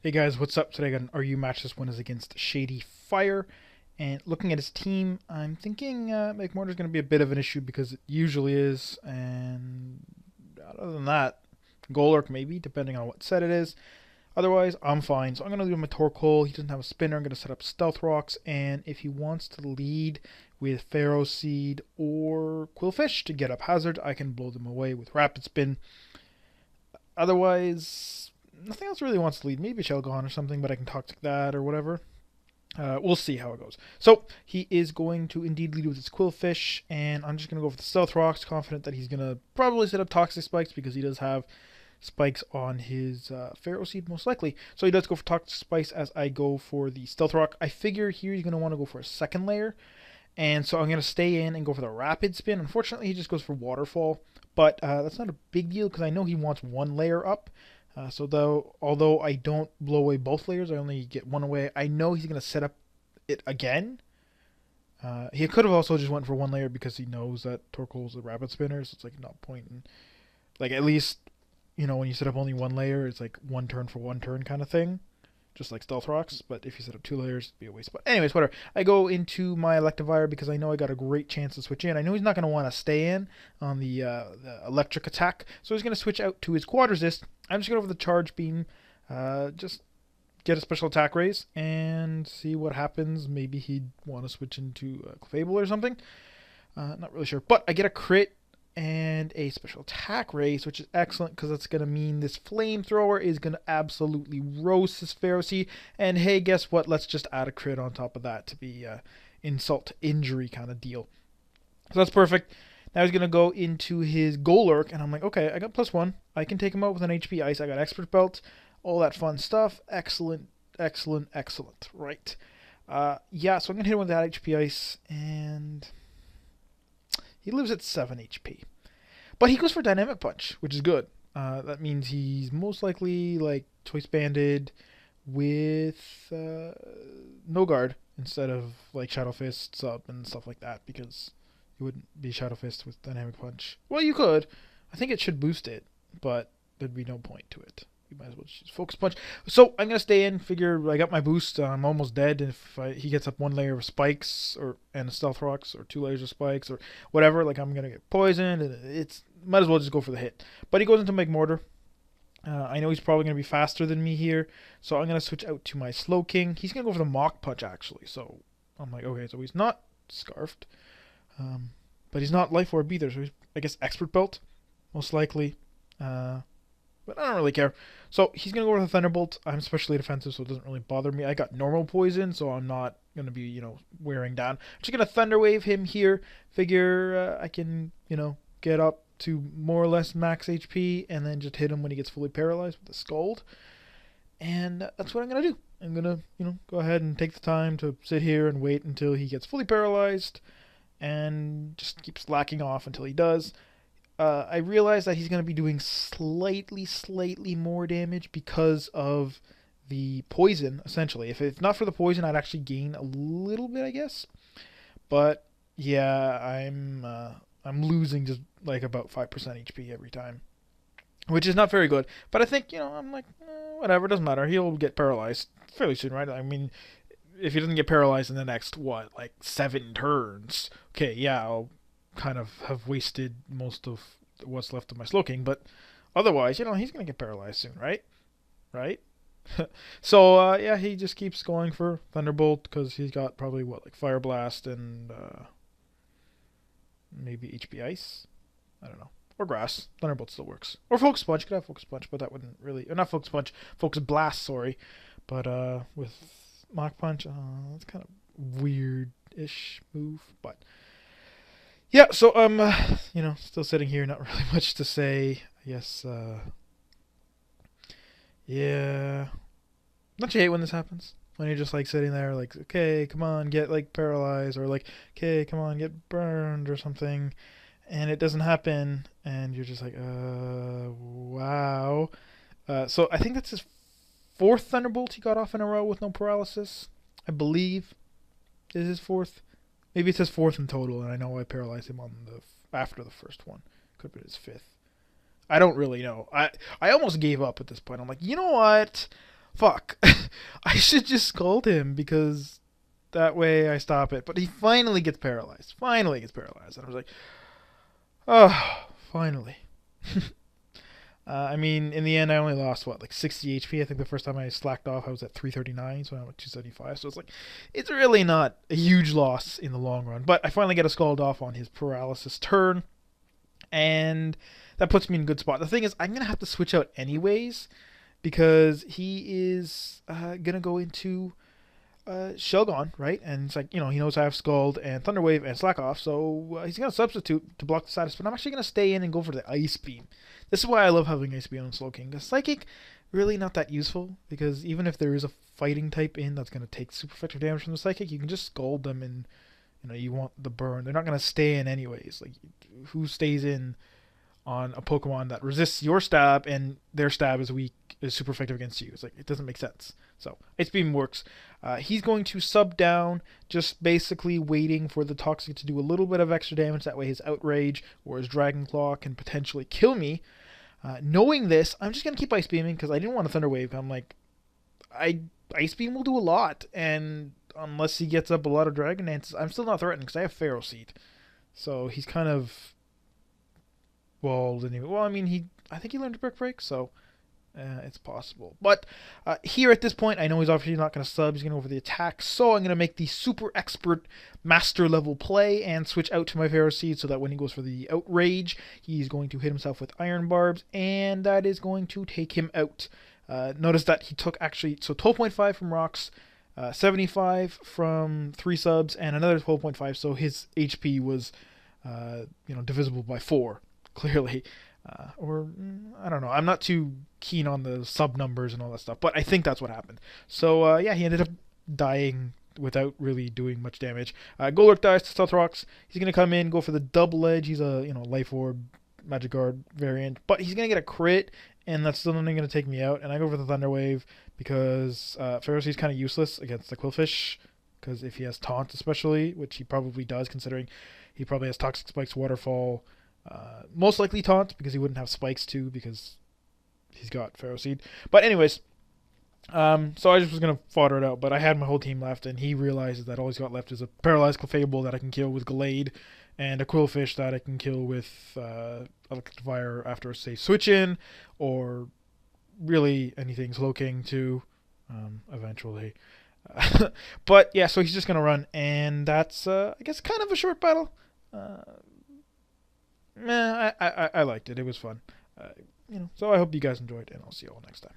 Hey guys, what's up? Today I got an RU match. This one is against ShadyFire. And looking at his team, I'm thinking McMortar's going to be a bit of an issue because it usually is. And other than that, Golurk maybe, depending on what set it is. Otherwise, I'm fine. So I'm going to leave him a Torkoal. He doesn't have a spinner. I'm going to set up Stealth Rocks. And if he wants to lead with Pharaoh Seed or Quillfish to get up Hazard, I can blow them away with Rapid Spin. Otherwise, nothing else really wants to lead. Maybe Shelgon or something, but I can talk to that or whatever. We'll see how it goes. So he is going to indeed lead with his Quillfish, and I'm just going to go for the Stealth Rocks, confident that he's going to probably set up Toxic Spikes because he does have spikes on his Pharaoh Seed most likely. So he does go for Toxic Spikes as I go for the Stealth Rock. I figure here he's going to want to go for a second layer, and so I'm going to stay in and go for the Rapid Spin. Unfortunately, he just goes for Waterfall, but that's not a big deal because I know he wants one layer up. Although I don't blow away both layers, I only get one away. I know he's going to set up it again. He could have also just went for one layer because he knows that Torkoal's a Rapid Spinner, so it's like no point in, like, at least, when you set up only one layer, it's like one turn for one turn kind of thing, just like Stealth Rocks. But if you set up two layers, it'd be a waste. But anyways, whatever. I go into my Electivire because I know I got a great chance to switch in. I know he's not going to want to stay in on the electric attack, so he's going to switch out to his Quad Resist. I'm just going to go for the Charge Beam, just get a special attack raise and see what happens. Maybe he'd want to switch into Clefable or something. Not really sure. But I get a crit and a special attack raise, which is excellent because that's going to mean this Flamethrower is going to absolutely roast this Pharaoh Seed. And hey, guess what? Let's just add a crit on top of that to be insult to injury kind of deal. So that's perfect. Now he's going to go into his Golurk, and I'm like, okay, I got +1. I can take him out with an HP Ice. I got Expert Belt, all that fun stuff. Excellent, excellent, excellent. Right. Yeah, so I'm going to hit him with that HP Ice, and he lives at 7 HP. But he goes for Dynamic Punch, which is good. That means he's most likely like Choice Banded with no guard instead of like Shadow Fist sub and stuff like that, because you wouldn't be Shadow Fist with Dynamic Punch. Well, you could. I think it should boost it, but there'd be no point to it. You might as well just Focus Punch. So I'm gonna stay in. Figure I got my boost. I'm almost dead. If he gets up one layer of spikes and Stealth Rocks, or two layers of spikes, or whatever, like I'm gonna get poisoned. And it's might as well just go for the hit. But he goes into McMortar. I know he's probably gonna be faster than me here, so I'm gonna switch out to my Slow King. He's gonna go for the Mach Punch actually. So I'm like, okay, so he's not Scarfed, but he's not Life Orb either. So he's, I guess, Expert Belt, most likely. But I don't really care. So he's going to go with a Thunderbolt. I'm specially defensive, so it doesn't really bother me. I got normal poison, so I'm not going to be, wearing down. I'm just going to Thunder Wave him here. Figure I can, get up to more or less max HP, and then just hit him when he gets fully paralyzed with a Scald. And that's what I'm going to do. I'm going to, go ahead and take the time to sit here and wait until he gets fully paralyzed, and just keep slacking off until he does. I realize that he's going to be doing slightly more damage because of the poison, essentially. If it's not for the poison, I'd actually gain a little bit, I guess. But yeah, I'm losing just like about 5% HP every time, which is not very good. But I think, I'm like, whatever, doesn't matter. He'll get paralyzed fairly soon, right? I mean, if he doesn't get paralyzed in the next, 7 turns, okay, yeah, I'll kind of have wasted most of what's left of my Slow King, but otherwise, he's gonna get paralyzed soon, right? So yeah, he just keeps going for Thunderbolt because he's got probably Fire Blast and maybe HP Ice, I don't know, or Grass. Thunderbolt still works, or Focus Punch. Could have Focus Punch, but that wouldn't really, or not Focus Punch, Focus Blast, sorry. But with Mach Punch, that's kind of weird-ish move, but yeah, so I'm, still sitting here, not really much to say. I guess, yeah. Don't you hate when this happens? When you're just, sitting there, okay, come on, get, paralyzed, or, okay, come on, get burned, or something, and it doesn't happen, and you're just like, wow. So I think that's his 4th Thunderbolt he got off in a row with no paralysis, I believe, is his 4th. Maybe it's his 4th in total, and I know I paralyzed him after the first one. Could have been his 5th. I don't really know. I almost gave up at this point. I'm like, you know what? fuck. I should just scold him because that way I stop it. But he finally gets paralyzed. Finally gets paralyzed. And I was like, oh, finally. I mean, in the end, I only lost, what, like 60 HP? I think the first time I slacked off, I was at 339, so I'm at 275. So it's like, it's really not a huge loss in the long run. But I finally get a scald off on his paralysis turn, and that puts me in a good spot. The thing is, I'm going to have to switch out anyways, because he is going to go into Shelgon, right? And it's like, he knows I have Scald and Thunder Wave and Slack Off, so he's going to substitute to block the status, but I'm actually going to stay in and go for the Ice Beam. This is why I love having Ice Beam on Slowking. The Psychic, really not that useful, because even if there is a fighting type in that's going to take super effective damage from the Psychic, you can just Scald them and, you want the burn. They're not going to stay in anyways. Like, who stays in on a Pokemon that resists your stab and their stab is super effective against you? It's like, it doesn't make sense. So Ice Beam works. He's going to sub down, just basically waiting for the Toxic to do a little bit of extra damage. That way his Outrage or his Dragon Claw can potentially kill me. Knowing this, I'm just going to keep Ice Beaming because I didn't want a Thunder Wave. I'm like, Ice Beam will do a lot, and unless he gets up a lot of Dragon Dances, I'm still not threatened because I have Pharaoh Seed. So he's kind of walled anyway. Well, I mean, I think he learned to Brick Break, so it's possible. But here at this point, I know he's obviously not going to sub. He's going to go for the attack. So I'm going to make the super expert master level play and switch out to my Pharaoh Seed so that when he goes for the Outrage, he's going to hit himself with Iron Barbs, and that is going to take him out. Notice that he took actually, so 12.5 from Rocks, 75 from 3 subs, and another 12.5, so his HP was, divisible by 4, clearly. Or I don't know. I'm not too keen on the sub numbers and all that stuff, but I think that's what happened. So yeah, he ended up dying without really doing much damage. Golurk dies to Stealth Rocks. He's gonna come in, go for the double edge. He's a Life Orb, Magic Guard variant, but he's gonna get a crit, and that's still only gonna take me out. And I go for the Thunder Wave because Pharaoh Seed's kind of useless against the Quillfish, because if he has Taunt especially, which he probably does, considering he probably has Toxic Spikes, Waterfall. Most likely Taunt, because he wouldn't have Spikes too, because he's got Pharaoh Seed. But anyways, so I just was going to fodder it out, but I had my whole team left, and he realizes that all he's got left is a Paralyzed Clefable that I can kill with Gallade, and a Quillfish that I can kill with Electivire after a safe switch in, or really anything Slowking too, eventually. But yeah, so he's just going to run, and that's, I guess, kind of a short battle. I liked it. It was fun. So I hope you guys enjoyed, and I'll see you all next time.